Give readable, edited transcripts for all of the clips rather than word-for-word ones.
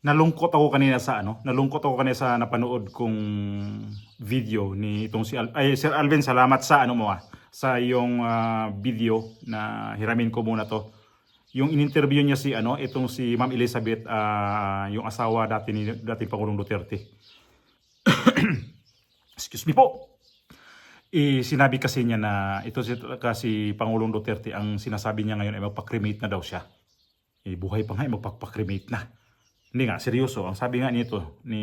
nalungkot ako kanina sa napanood kong video ni itong Sir Alvin, salamat sa sa iyong video na hiramin ko muna to. Yung in-interview niya itong si Ma'am Elizabeth, yung asawa dating Pangulong Duterte. Excuse me po. Sinabi kasi niya na ito kasi Pangulong Duterte, ang sinasabi niya ngayon ay magpa-cremate na daw siya. Buhay pa nga, magpa-cremate na. Hindi nga, seryoso. Ang sabi nga nito ni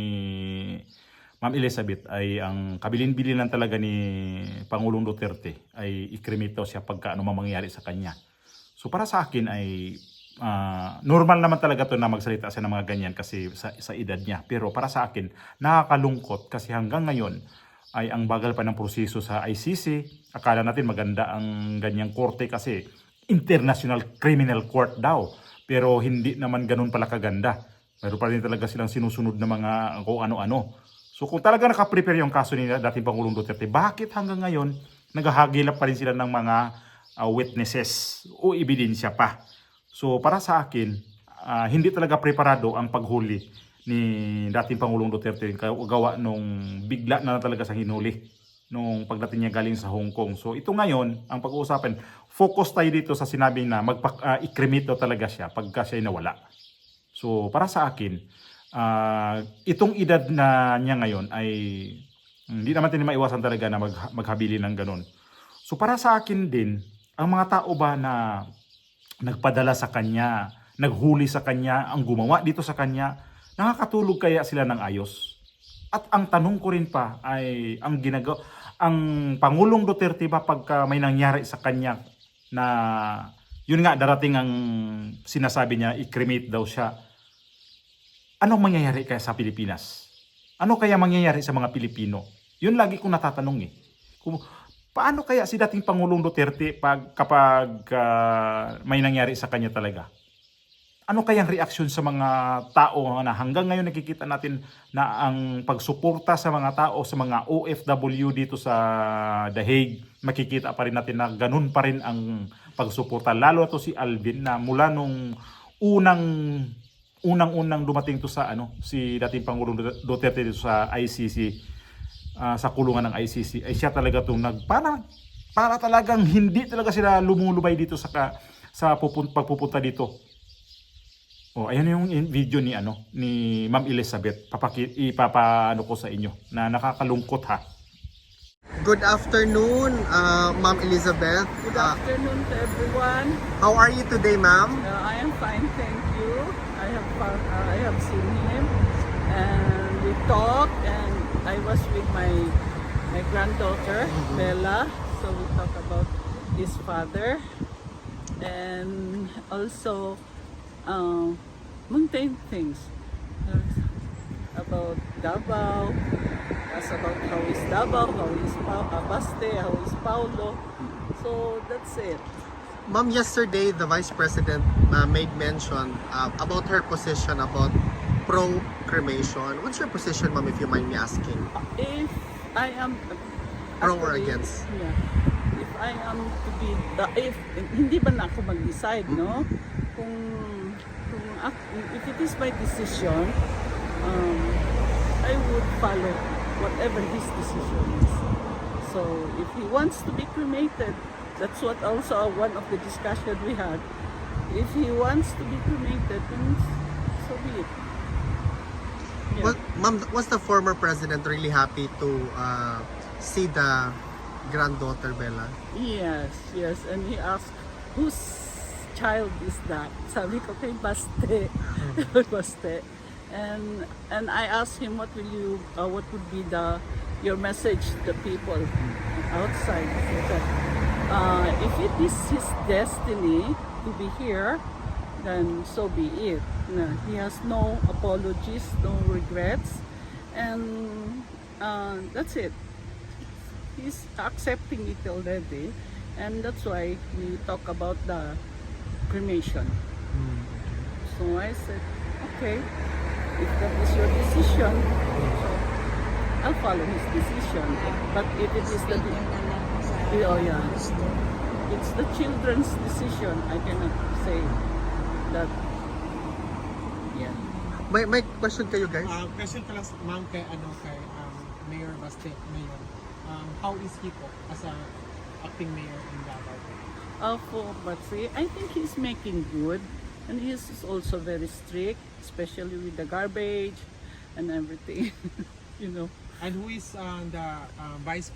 Ma'am Elizabeth ay ang kabilin-bilinan talaga ni Pangulong Duterte ay i-cremate daw siya pagka ano mangyayari sa kanya. So para sa akin ay normal naman talaga to na magsalita siya ng mga ganyan kasi sa edad niya. Pero para sa akin, nakakalungkot kasi hanggang ngayon ay ang bagal pa ng proseso sa ICC. Akala natin maganda ang ganyang korte kasi International Criminal Court daw. Pero hindi naman ganun pala kaganda. Mayroon pa rin talaga silang sinusunod na mga kung ano-ano. So kung talaga nakaprepare yung kaso ni dating Pangulong Duterte, bakit hanggang ngayon naghahagilap pa rin sila ng mga witnesses o ebidensya pa? So para sa akin, hindi talaga preparado ang paghuli ni dating Pangulong Duterte gawa nung bigla na talaga sa hinuli nung pagdating niya galing sa Hong Kong. So ito ngayon, ang pag-uusapan, focus tayo dito sa sinabi na i-cremate daw talaga siya pagka siya nawala. So para sa akin, itong edad na niya ngayon ay hindi naman din maiwasan talaga na maghabilin ng ganun. So para sa akin din, ang mga tao ba na nagpadala sa kanya, naghuli sa kanya, ang gumawa dito sa kanya, nakakatulog kaya sila ng ayos? At ang tanong ko rin pa ay ang Pangulong Duterte ba pagka may nangyari sa kanya na yun nga darating ang sinasabi niya i-cremate daw siya, anong mangyayari kaya sa Pilipinas? Ano kaya mangyayari sa mga Pilipino? Yun lagi kong natatanong paano kaya si dating Pangulong Duterte kapag may nangyari sa kanya talaga? Ano kayang reaksyon sa mga tao na hanggang ngayon nakikita natin na ang pagsuporta sa mga tao, sa mga OFW dito sa The Hague, makikita pa rin natin na ganun pa rin ang pagsuporta. Lalo to si Alvin na mula nung unang dumating to sa si dating Pangulong Duterte dito sa ICC, sa kulungan ng ICC, ay siya talaga itong para talagang hindi talaga sila lumulubay dito sa pagpupunta dito. Ayan yung video ni Ma'am Elizabeth. Ipapano ko sa inyo na nakakalungkot ha. Good afternoon, Ma'am Elizabeth. Good afternoon to everyone. How are you today, ma'am? I am fine, thank you. I have seen him, and we talked, and I was with my granddaughter Bella, so we talked about his father, and also mundane things about Davao. Ask about how is Davao, how is Abaste, how is Paulo. So that's it. Ma'am, yesterday the Vice President made mention about her position about pro-cremation. What's your position, ma'am, if you mind me asking? If I am Pro or against? Yeah. If I am to be hindi ba na ako mag-decide, no? If it is my decision, I would follow whatever his decision is. So if he wants to be cremated, that's what also one of the discussion we had. If he wants to be cremated, then so be it. Yeah. Well, ma'am, was the former president really happy to see the granddaughter Bella? Yes, and he asked, whose child is that? Sabi ko kay Baste. Baste. And I asked him what would be your message to the people outside. He said, if it is his destiny to be here, then so be it. No, he has no apologies, no regrets, and that's it. He's accepting it already, and that's why we talk about the cremation. So I said, okay, if that is your decision, so I'll follow his decision. But if it is it's the children's decision. I cannot say that. Yeah. May question kayo guys? Question ko lang, ma'am, kay Mayor Baste, Mayor. How is he po as a acting mayor in Davao? For Batsi, I think he's making good, and he's also very strict, especially with the garbage and everything. You know, And who is the vice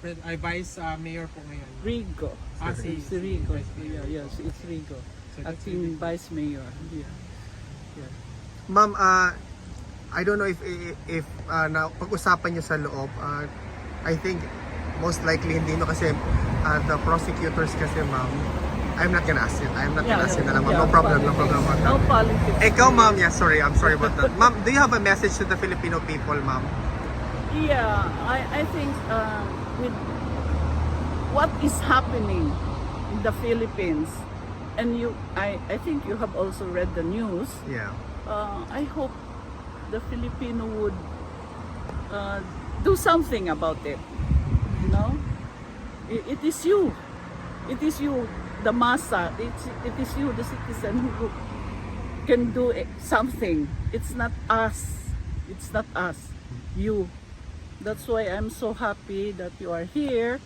mayor po ngayon? Rigo. Si Rigo. Vice Mayor. Yeah, yes, it's Rigo. So that's Acting Vice Mayor. Yeah. Yeah. Ma'am, I don't know if na pag-usapan niyo sa loob, I think most likely hindi no kasi the prosecutors kasi ma'am, I'm not gonna ask it. I'm not gonna ask it na lang, ma'am. No problem, no problem about No that. politics. Ikaw ma'am, yeah, sorry, I'm sorry about that. Ma'am, do you have a message to the Filipino people, ma'am? Yeah, I think with what is happening in the Philippines, and I think you have also read the news. Yeah. I hope the Filipino would do something about it. You know, it is you, the massa. It is you, the citizen, who can do something. It's not us. It's not us. You. That's why I'm so happy that you are here.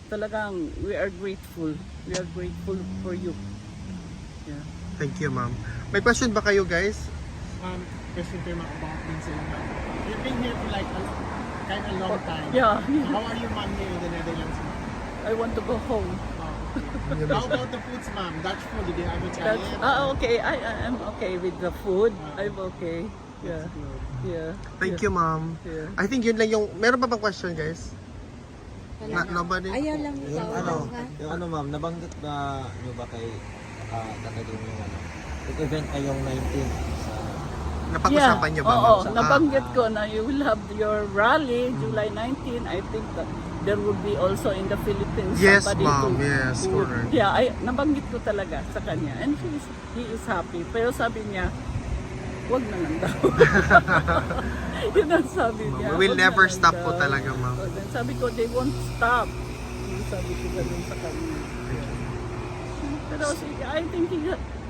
Talagang we are grateful. We are grateful for you. Yeah. Thank you, ma'am. May question ba kayo guys? Question ko ma'am about din sila ma'am. You've been here for like kind of long time. Yeah. How are you ma'am here in the Netherlands ma'am? I want to go home. Okay. How about the foods ma'am? Dutch food, did you have a challenge? Okay. I'm okay with the food. I'm okay. Yeah. Yeah. Thank you, ma'am. Yeah. I think yun lang yung, meron pa bang question guys? Nobody? Ayaw lang Yung ikaw. yung ma'am, nabanggit ba nyo ba kay Tatadong yung yung event ay yung 19 sa Napag-usapan niyo ba, Oo, ma'am? nabanggit ko na you will have your rally July 19. I think that there will be also in the Philippines Yes, somebody ma'am. Yes, correct. Yeah, nabanggit ko talaga sa kanya. And he is happy. Pero sabi niya, wag na lang daw. Yun ang sabi niya. We will "Wag na never lang stop po daw." talaga, ma'am. So, then sabi ko, they won't stop. Sabi ko ganun sa kanya. Pero I think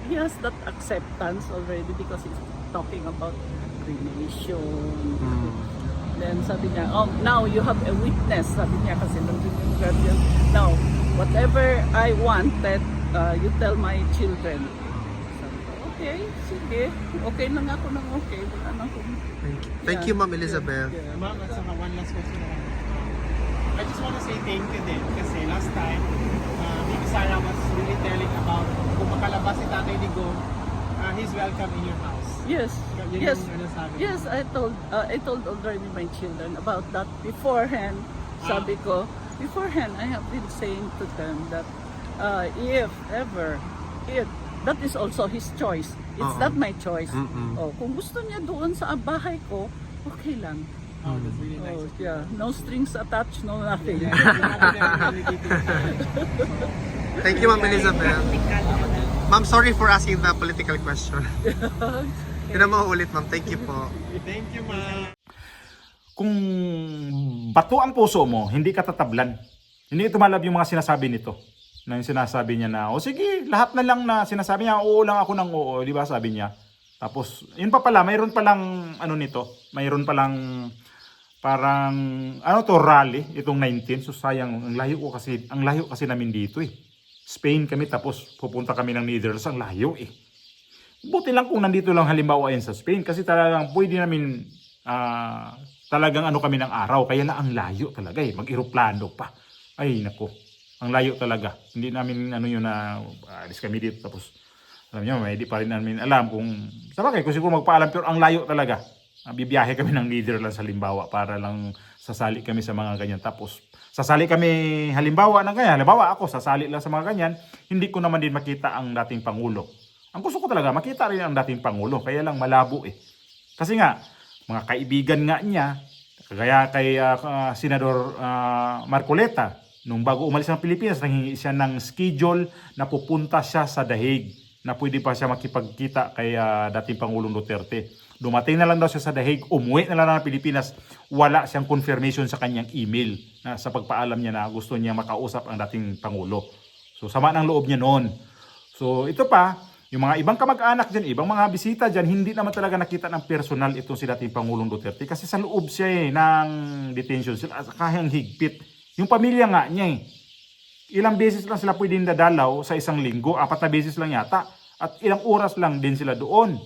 he has that acceptance already because he's talking about cremation. Then sabi niya, oh, now you have a witness. Sabi niya kasi nandun yung guardian. Now, whatever I want that you tell my children. Sabi ko, okay, sige. Okay lang ako ng okay. Wala na akong... Thank you, ma'am Elizabeth. Yeah. Ma'am, at saka one last question naman. I just want to say thank you din kasi last time, Bibi Sara was really telling about kung makalabas si Tatay Digong, he's welcome in your house. Yes. Yun Yes. yung ano sabi Yes, I told already my children about that beforehand. Sabi ko, beforehand, I have been saying to them that if ever, that is also his choice. It's not my choice. Oh, kung gusto niya doon sa bahay ko, okay lang. Oh, that's really nice. Oh, yeah. No strings attached, no nothing. Yeah, you have them really detailed. Thank you, ma'am Elizabeth. Ma'am, sorry for asking the political question. Hindi na mauulit, ma'am. Thank you po. Thank you, ma'am. Kung bato ang puso mo, hindi ka tatablan. Hindi tumalab yung mga sinasabi nito. Na yung sinasabi niya na, o sige, lahat na lang na sinasabi niya, oo lang ako ng oo, di ba sabi niya. Tapos, yun pa pala, mayroon palang ano nito, mayroon palang parang, ano to, rally, itong 19. So sayang, ang layo kasi namin dito eh. Spain kami, tapos pupunta kami ng Netherlands, ang layo eh. Buti lang kung nandito lang halimbawa yan sa Spain, kasi talagang pwede namin, talagang ano kami ng araw, kaya na ang layo talaga eh, mag-eroplano pa. Ay, nako. Ang layo talaga. Hindi namin ano yun na alis kami dito tapos alam niyo, hindi pa rin namin alam kung sabagay kung siguro magpaalam pero ang layo talaga. Bibiyahe kami ng Netherlands halimbawa para lang sasali kami sa mga ganyan. Tapos sasali kami halimbawa ng ganyan. Halimbawa ako sasali lang sa mga ganyan. Hindi ko naman din makita ang dating Pangulo. Ang gusto ko talaga makita rin ang dating Pangulo. Kaya lang malabo eh. Kasi nga, mga kaibigan nga niya, kaya kay Senador Marcoleta, nung bago umalis ng Pilipinas, nanghingi siya ng schedule na pupunta siya sa The Hague na pwede pa siya makipagkita kay dating Pangulong Duterte. Dumating na lang daw siya sa The Hague, umuwi na lang ng Pilipinas, wala siyang confirmation sa kanyang email na sa pagpaalam niya na gusto niya makausap ang dating Pangulo. So sama ng loob niya noon. So ito pa, Yung mga ibang kamag-anak dyan, ibang mga bisita dyan, hindi naman talaga nakita ng personal itong si dating Pangulong Duterte kasi sa loob siya ng detention sila at kayang higpit. Yung pamilya nga niya ilang beses lang sila pwedeng dadalaw sa isang linggo, 4 na beses lang yata at ilang oras lang din sila doon.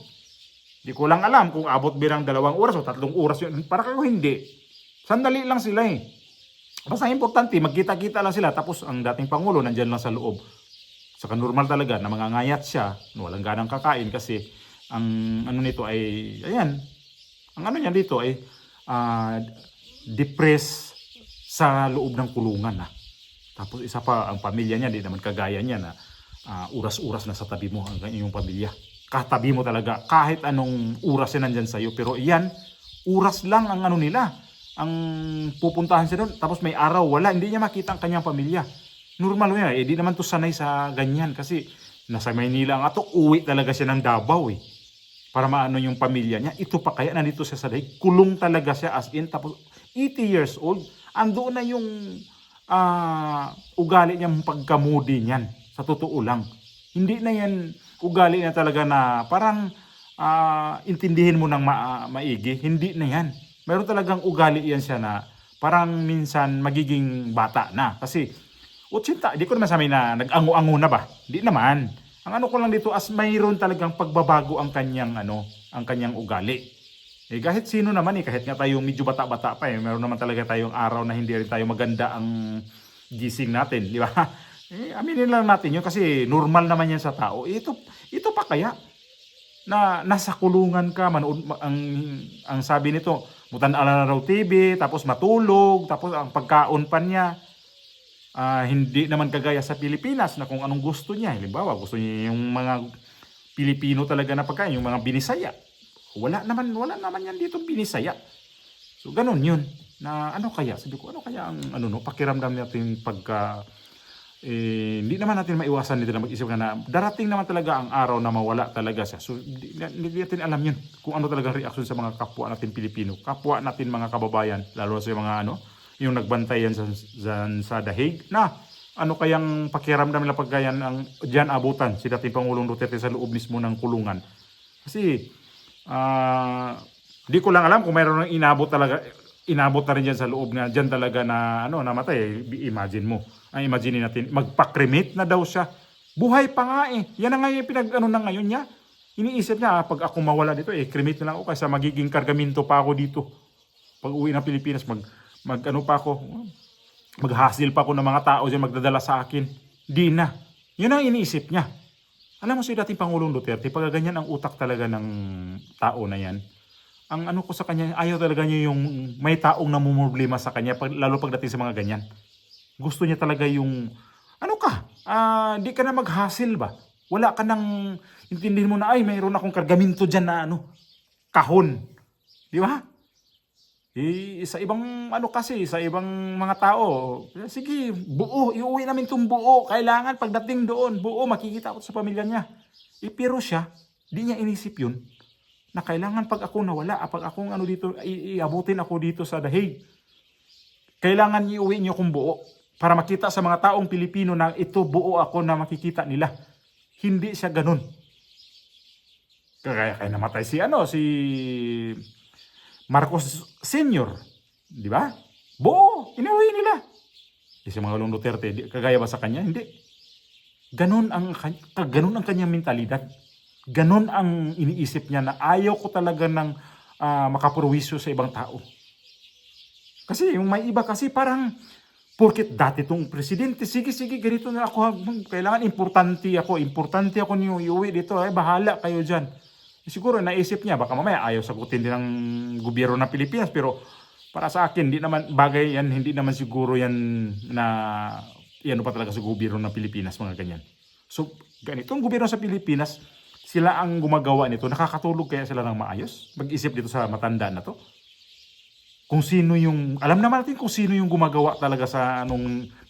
Di ko lang alam kung abot birang 2 oras o 3 oras yun. Para kayo hindi. Sandali lang sila Basta importante, magkita-kita lang sila tapos ang dating Pangulo nandyan lang sa loob. Saka normal talaga na mangangayat siya, walang ganang kakain kasi ang ano nito ay, ayan, ang ano niya dito ay depressed sa loob ng kulungan. Tapos isa pa, ang pamilya niya, di naman kagaya niya na oras-oras na sa tabi mo ang iyong pamilya. Katabi mo talaga, kahit anong oras yan nandyan sa'yo. Pero iyan, oras lang ang ano nila, ang pupuntahan siya doon. Tapos may araw, wala, hindi niya makita ang kanyang pamilya. Normal yan, di naman to sanay sa ganyan kasi nasa Maynila nga to, uwi talaga siya ng Davao para maano yung pamilya niya. Ito pa kaya nandito siya sa daig, kulong talaga siya as in, tapos 80 years old, ando na yung ugali niyang pagkamudi niyan, sa totoo lang. Hindi na yan ugali na talaga na parang intindihin mo ng maigi, hindi na yan. Meron talagang ugali yan siya na parang minsan magiging bata na kasi 80, di ko naman sabi na nag-ango-ango na ba? Di naman. Ang ano ko lang dito as mayroon talagang pagbabago ang kanyang ang kanyang ugali. Kahit sino naman kahit nga tayo medyo bata-bata pa meron naman talaga tayong araw na hindi rin tayo maganda ang gising natin, di ba? Aminin lang natin yun kasi normal naman yan sa tao. Ito pa kaya na nasa kulungan ka, manood ang sabi nito, mutan-ala na raw TV, tapos matulog, tapos ang pagkaon pa niya. Hindi naman kagaya sa Pilipinas na kung anong gusto niya. Halimbawa, gusto niya yung mga Pilipino talaga na pagkain, yung mga binisaya. Wala naman yan dito binisaya. So, ganun yun. Na ano kaya? Sabi ko, ano kaya ang pakiramdam natin pagka hindi naman natin maiwasan dito na mag-isip na darating naman talaga ang araw na mawala talaga siya. So, hindi natin alam yun kung ano talaga reaksyon sa mga kapwa natin Pilipino. Kapwa natin mga kababayan, lalo sa mga yung nagbantay yan sa dahig na ano kayang pakiramdam nila pagkayan ang diyan abutan si dating Pangulong Duterte sa loob mismo ng kulungan. Kasi di ko lang alam kung mayroon ng inabot na rin dyan sa loob na dyan talaga na namatay. Imagine mo. Imagine natin, magpa-cremate na daw siya. Buhay pa nga Yan na nga yung na ngayon niya. Iniisip niya, pag ako mawala dito, cremate na lang ako kasi magiging kargamento pa ako dito. Pag uwi ng Pilipinas, maghasil pa ako ng mga tao dyan magdadala sa akin. Di na. Yun ang iniisip niya. Alam mo si dating Pangulong Duterte, pag ganyan ang utak talaga ng tao na yan, ang ano ko sa kanya, ayaw talaga niya yung may taong namumroblema sa kanya, lalo pagdating sa mga ganyan. Gusto niya talaga yung, di ka na maghasil ba? Wala ka nang, intindihin mo na, mayroon akong kargamento dyan na kahon. Di ba? Sa ibang sa ibang mga tao, sige, buo, iuwi namin itong buo. Kailangan pagdating doon, buo, makikita ko sa pamilya niya. Pero siya, di niya inisip yun, na kailangan pag ako nawala, pag akong dito, iabutin ako dito sa dahig. Kailangan iuwi niyo kung buo, para makita sa mga taong Pilipino na ito buo ako na makikita nila. Hindi siya ganun. Kaya namatay si Marcos Sr., di ba? Buo, inuwi nila. Si Pangulong Duterte, kagaya ba sa kanya? Hindi. Ganun ang kanyang mentalidad. Ganun ang iniisip niya na ayaw ko talaga ng makapurwisyo sa ibang tao. Kasi yung may iba kasi parang, porket dati itong presidente, sige, ganito na ako, kailangan importante ako niyo iuwi dito, bahala kayo dyan. Siguro naisip niya, baka mamaya ayaw sagutin din ng gobyerno ng Pilipinas, pero para sa akin, hindi naman siguro yan na, pa talaga sa gobyerno ng Pilipinas, mga ganyan. So, ganitong gobyerno sa Pilipinas, sila ang gumagawa nito, nakakatulog kaya sila ng maayos? Mag-isip dito sa matanda na to? Kung sino alam naman natin kung sino yung gumagawa talaga sa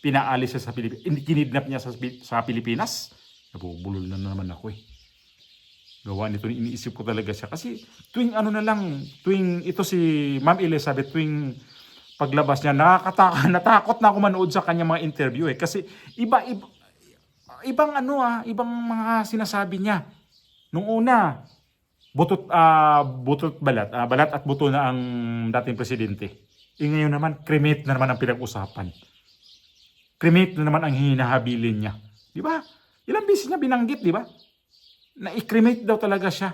pinaalis siya sa Pilipinas, kinidnap niya sa Pilipinas. Nabubulol na naman ako Gawa nito, iniisip ko talaga siya. Kasi tuwing ito si Ma'am Elizabeth, tuwing paglabas niya, natakot na ako manood sa kanya mga interview Kasi ibang mga sinasabi niya. Nung una, butot balat, balat at buto na ang dating presidente. Ngayon naman, cremate na naman ang pinag-usapan. Cremate na naman ang hinahabilin niya. Di ba? Ilang beses niya binanggit, di ba? Na i-cremate daw talaga siya.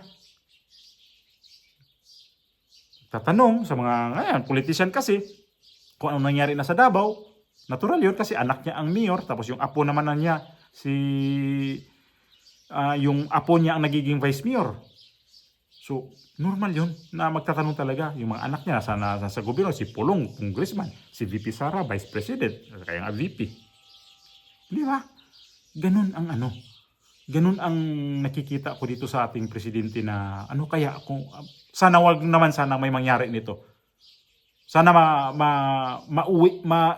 Tatanong sa mga ngayon, politician kasi, kung ano nangyari na sa Davao, natural yun kasi anak niya ang mayor, tapos yung apo naman na niya, yung apo niya ang nagiging vice mayor. So, normal yun na magtatanong talaga. Yung mga anak niya nasa gobyerno, si Pulong, congressman, si VP Sara, vice president, kaya nga VP. Di ba? Ganun ang ganun ang nakikita ko dito sa ating presidente na ano kaya kung sana wag naman sana may mangyari nito. Sana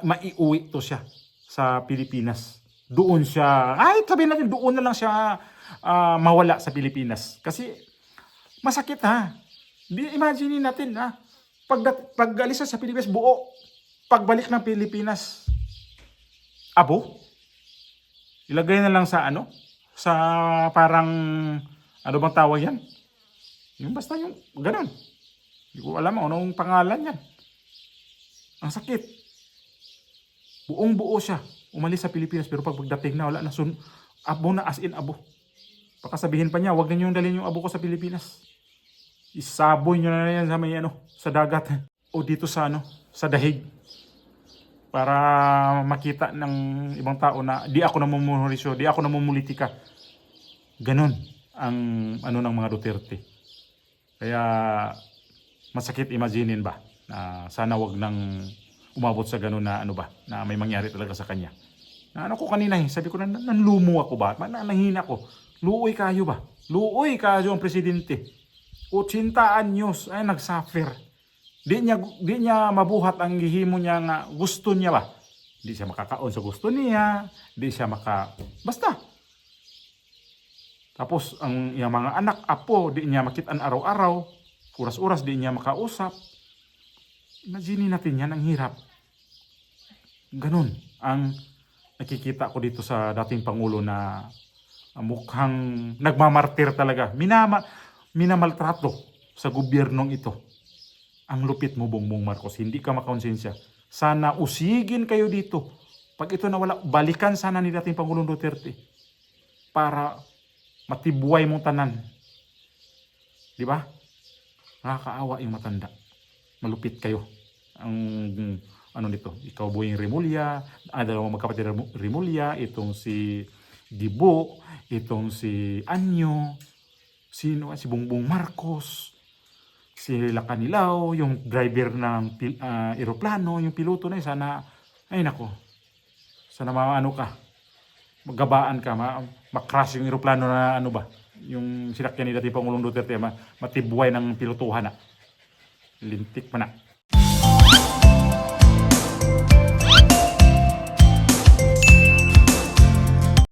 maiuwi to siya sa Pilipinas. Doon siya, sabihin natin doon na lang siya mawala sa Pilipinas. Kasi masakit ha. Imagine natin ha. Pag alis sa Pilipinas buo, pagbalik ng Pilipinas, abo. Ilagay na lang sa sa parang, ano bang tawag yan? Yung basta yung, ganun. Hindi ko alam anong pangalan yan. Ang sakit. Buong buo siya. Umalis sa Pilipinas, pero pagdating na, wala na, abo na, as in abo. Baka sabihin pa niya, wag na nyo dalhin yung abo ko sa Pilipinas. Isaboy nyo na yan sa may, sa dagat. O dito sa, sa dahig. Para makita ng ibang tao na di ako namumulisyo, di ako namumulitika. Ganon ang ng mga Duterte. Kaya masakit imaginin ba na sana wag nang umabot sa ganon na na may mangyari talaga sa kanya. Na ko kanina sabi ko na nanlumo ako ba? Nanahina ko. Luoy kayo ba? Luoy kayo ang presidente. 80 anyos ay nagsuffer. Di niya mabuhat ang gihimo niya nga gusto niya ba? Di siya makakaon sa gusto niya, di siya basta. Tapos ang iyang mga anak, apo, di niya makitaan araw-araw, oras-oras di niya makausap. Imagine natin yan, ang hirap. Ganun ang nakikita ko dito sa dating Pangulo na mukhang nagmamartir talaga. Minamaltrato sa gobyernong ito. Ang lupit mo, Bongbong Marcos, hindi ka makonsensya. Sana usigin kayo dito. Pag ito nawala, balikan sana ni dating Pangulong Duterte para matibuhay mong tanan. Di ba? Nakakaawa yung matanda. Malupit kayo. Ang nito, ikaw Boying Rimulya, dalawang magkapatid Rimulya, itong si Gibo, itong si Anyo, si Bongbong Marcos, si Lacanilao, yung driver ng eroplano, yung piloto na yun, sana, ay nako, sana ka, magabaan ka, makcrash yung eroplano na yung sinakyan ni dating Pangulong Duterte, matibuhay ng pilotuhan na. Lintik pa na.